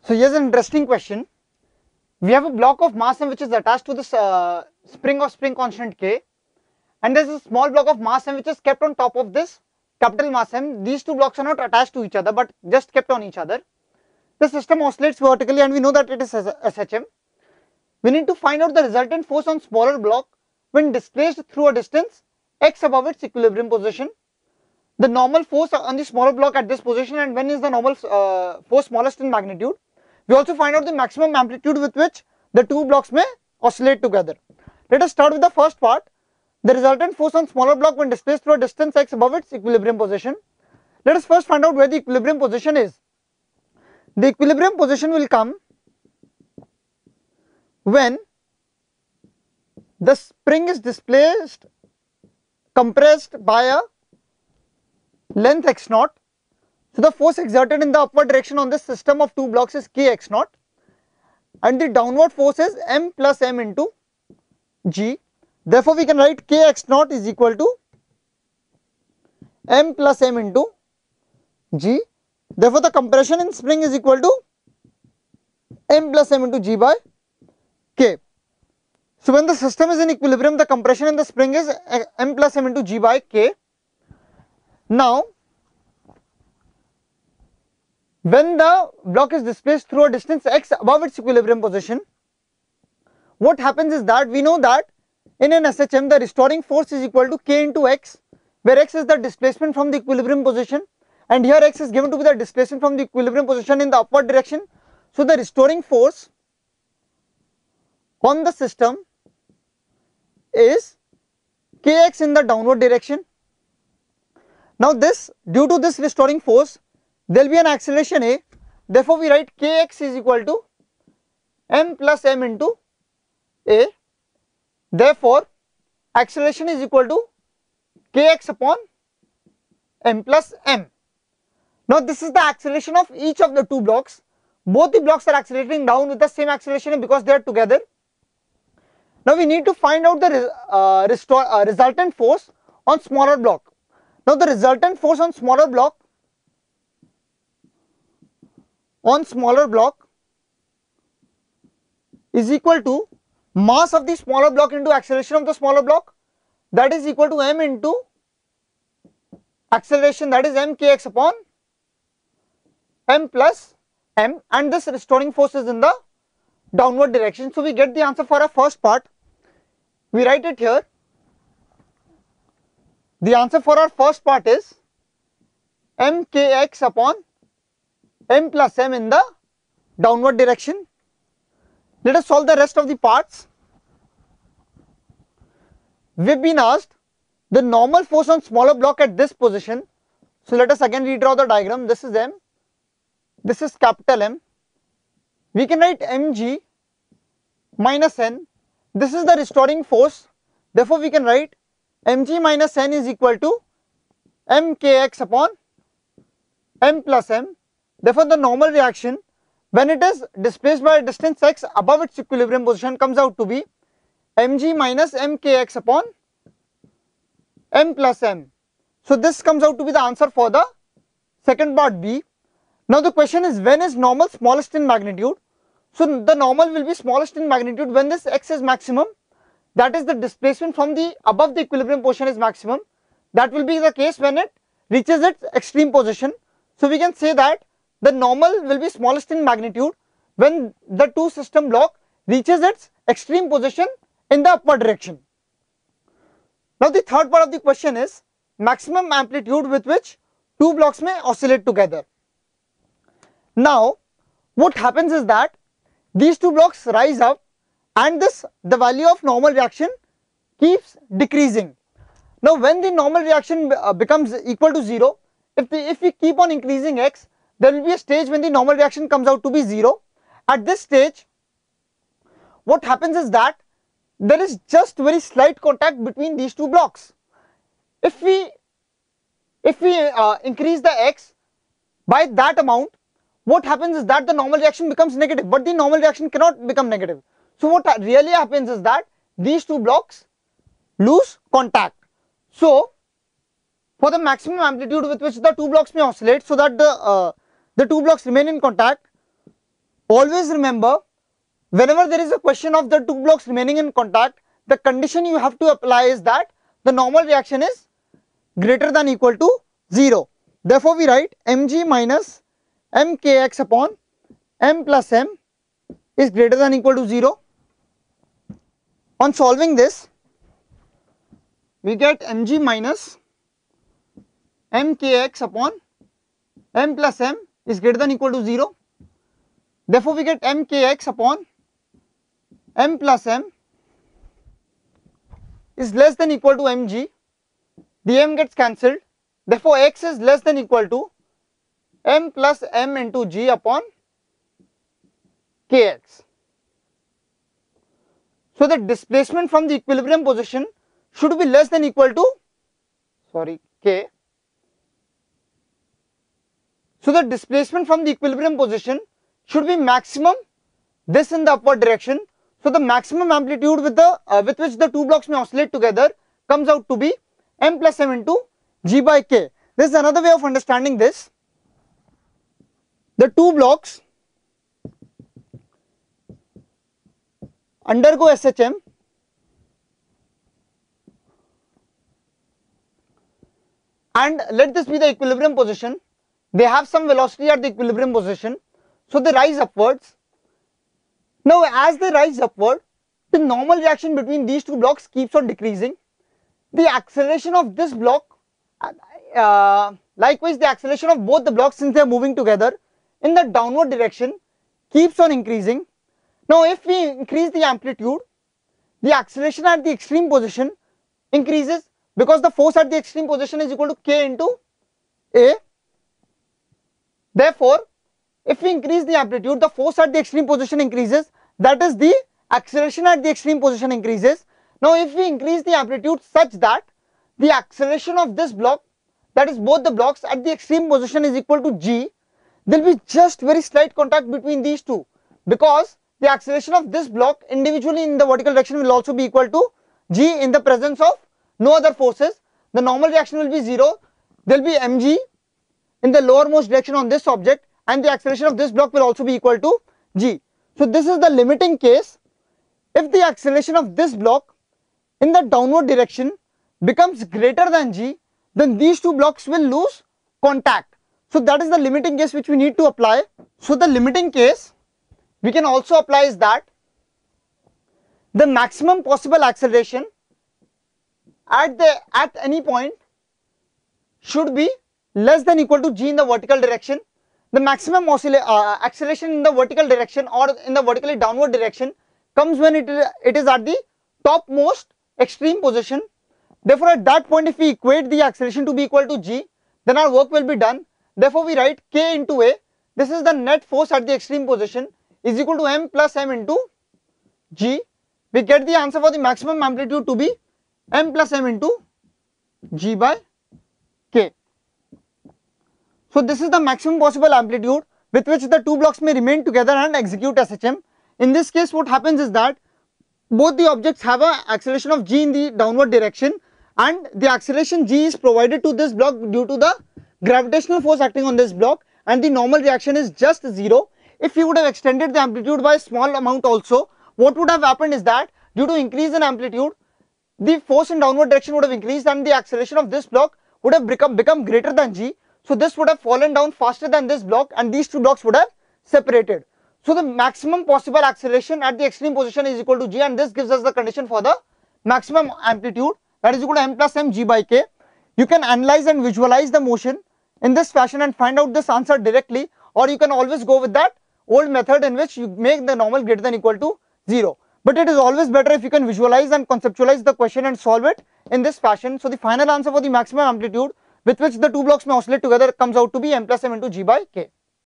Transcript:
So here's an interesting question. We have a block of mass m which is attached to this spring of spring constant k, and there's a small block of mass m which is kept on top of this capital mass M. These two blocks are not attached to each other but just kept on each other. The system oscillates vertically and we know that it is SHM. We need to find out the resultant force on smaller block when displaced through a distance x above its equilibrium position. The normal force on the smaller block at this position, and when is the normal force smallest in magnitude. We also find out the maximum amplitude with which the two blocks may oscillate together. Let us start with the first part. The resultant force on smaller block when displaced through a distance x above its equilibrium position. Let us first find out where the equilibrium position is. The equilibrium position will come when the spring is displaced, compressed by a length x naught. So the force exerted in the upward direction on this system of two blocks is k x naught, and the downward force is m plus m into g. Therefore we can write k x naught is equal to m plus m into g. Therefore the compression in spring is equal to m plus m into g by k. So when the system is in equilibrium, the compression in the spring is m plus m into g by k. Now when the block is displaced through a distance x above its equilibrium position, what happens is that we know that in an SHM the restoring force is equal to k into x, where x is the displacement from the equilibrium position and here x is given to be the displacement from the equilibrium position in the upward direction. So the restoring force on the system is kx in the downward direction. Now this, due to this restoring force, there will be an acceleration a. Therefore we write kx is equal to m plus m into a. Therefore acceleration is equal to kx upon m plus m. Now this is the acceleration of each of the two blocks. Both the blocks are accelerating down with the same acceleration because they are together. Now we need to find out the resultant force on smaller block. Now the resultant force on smaller block is equal to mass of the smaller block into acceleration of the smaller block, that is equal to m into acceleration, that is m kx upon m plus m, and this restoring force is in the downward direction. So we get the answer for our first part. We write it here. The answer for our first part is m kx upon m plus m in the downward direction. Let us solve the rest of the parts. We have been asked the normal force on smaller block at this position. So let us again redraw the diagram. This is m, this is capital M. We can write mg minus n. This is the restoring force. Therefore we can write mg minus n is equal to m kx upon m plus m. Therefore the normal reaction when it is displaced by a distance x above its equilibrium position comes out to be mg minus m kx upon m plus m. So this comes out to be the answer for the second part B. Now the question is, when is normal smallest in magnitude? So the normal will be smallest in magnitude when this x is maximum, that is the displacement from the above the equilibrium position is maximum. That will be the case when it reaches its extreme position. So we can say that the normal will be smallest in magnitude when the two system block reaches its extreme position in the upward direction. Now the third part of the question is maximum amplitude with which two blocks may oscillate together. Now what happens is that these two blocks rise up and the value of normal reaction keeps decreasing. Now when the normal reaction becomes equal to 0, if we keep on increasing x, there will be a stage when the normal reaction comes out to be 0. At this stage what happens is that there is just very slight contact between these two blocks. If we increase the x by that amount, what happens is that the normal reaction becomes negative, but the normal reaction cannot become negative. So what really happens is that these two blocks lose contact. So for the maximum amplitude with which the two blocks may oscillate, so that the two blocks remain in contact, always remember, whenever there is a question of the two blocks remaining in contact, the condition you have to apply is that the normal reaction is greater than equal to 0. Therefore, we write mg minus mkx upon m plus m is greater than equal to 0. On solving this, we get mg minus mkx upon m plus m is greater than equal to 0. Therefore, we get mkx upon m plus m is less than equal to mg. The m gets cancelled. Therefore, x is less than equal to m plus m into g upon kx. So, the displacement from the equilibrium position should be less than equal to, k. So, the displacement from the equilibrium position should be maximum this in the upward direction. So, the maximum amplitude with which the two blocks may oscillate together comes out to be m plus m into g by k. This is another way of understanding this. The two blocks undergo SHM and let this be the equilibrium position. They have some velocity at the equilibrium position, so they rise upwards. Now, as they rise upward, the normal reaction between these two blocks keeps on decreasing. The acceleration of this block, likewise the acceleration of both the blocks, since they are moving together in the downward direction, keeps on increasing. Now, if we increase the amplitude, the acceleration at the extreme position increases because the force at the extreme position is equal to k into A. Therefore, if we increase the amplitude, the force at the extreme position increases, that is the acceleration at the extreme position increases. Now, if we increase the amplitude such that the acceleration of this block, that is both the blocks at the extreme position, is equal to g, there will be just very slight contact between these two, because the acceleration of this block individually in the vertical direction will also be equal to g in the presence of no other forces. The normal reaction will be 0, there will be mg in the lowermost direction on this object, and the acceleration of this block will also be equal to g. So, this is the limiting case. If the acceleration of this block in the downward direction becomes greater than g, then these two blocks will lose contact. So, that is the limiting case which we need to apply. So, the limiting case we can also apply is that the maximum possible acceleration at any point should be less than equal to g in the vertical direction. The maximum acceleration in the vertical direction or in the vertically downward direction comes when it is at the topmost extreme position. Therefore, at that point, if we equate the acceleration to be equal to g, then our work will be done. Therefore, we write k into A. This is the net force at the extreme position is equal to m plus m into g. We get the answer for the maximum amplitude to be m plus m into g by k. So, this is the maximum possible amplitude with which the two blocks may remain together and execute SHM. In this case, what happens is that both the objects have an acceleration of g in the downward direction, and the acceleration g is provided to this block due to the gravitational force acting on this block, and the normal reaction is just 0. If we would have extended the amplitude by a small amount also, what would have happened is that due to increase in amplitude, the force in downward direction would have increased and the acceleration of this block would have become greater than g. So, this would have fallen down faster than this block and these two blocks would have separated. So, the maximum possible acceleration at the extreme position is equal to g, and this gives us the condition for the maximum amplitude, that is equal to m plus m g by k. You can analyze and visualize the motion in this fashion and find out this answer directly, or you can always go with that old method in which you make the normal greater than equal to 0. But it is always better if you can visualize and conceptualize the question and solve it in this fashion. So, the final answer for the maximum amplitude with which the two blocks may oscillate together comes out to be m plus m into g by k.